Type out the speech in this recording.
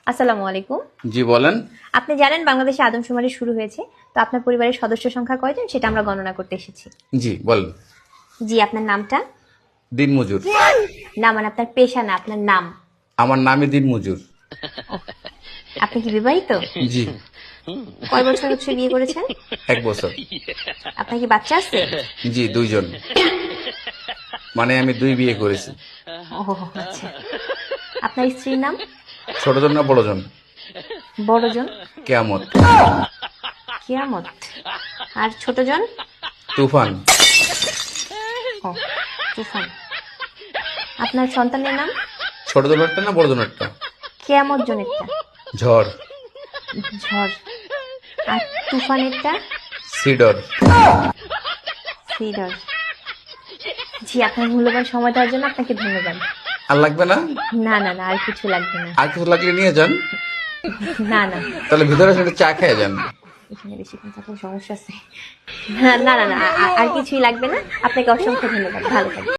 আসসালামু আলাইকুম। জি বলেন। আপনি জানেন বাংলাদেশে আদমশুমারি শুরু হয়েছে, তো আপনার পরিবারের সদস্য সংখ্যা কয়জন সেটা আমরা গণনা করতে এসেছি। জি বলেন। জি, আপনার নামটা? দিনমজুর। না, মানে আপনার পেশা না, আপনার নাম। আমার নামই দিনমজুর। আপনি কি বিবাহিত? জি। কয় বছর হচ্ছে বিয়ে করেছেন? 1 বছর। আপনার কি বাচ্চা আছে? জি 2 জন। মানে আমি 2 বিয়ে করেছি। ও আচ্ছা। আপনার স্ত্রীর নাম? ছোট জন না বড় জন? বড়জন? কেয়ামত। কিয়ামত। আর ছোটজন? তুফান। ও তুফান। আপনার সন্তানের নাম? ছোট জনেরটা না বড় জনেরটা? কিয়ামত জনেরটা? ঝড়। ঝড়। আর তুফানেরটা? সিডর। সিডর। জি, আপনার মূল্যবান সময় দেওয়ার জন্য আপনাকে ধন্যবাদ। আর লাগবে না? না না না, আর কিছু লাগবে না। আর কিছু লাগলে নিয়ে যান। না না, তাহলে ভিতরে এসে চা খেয়ে যান। এখানে বেশি থাকলে সমস্যা আছে। না না না, আর কিছুই লাগবে না। আপনাকে অসংখ্য ধন্যবাদ, ভালো থাকবেন।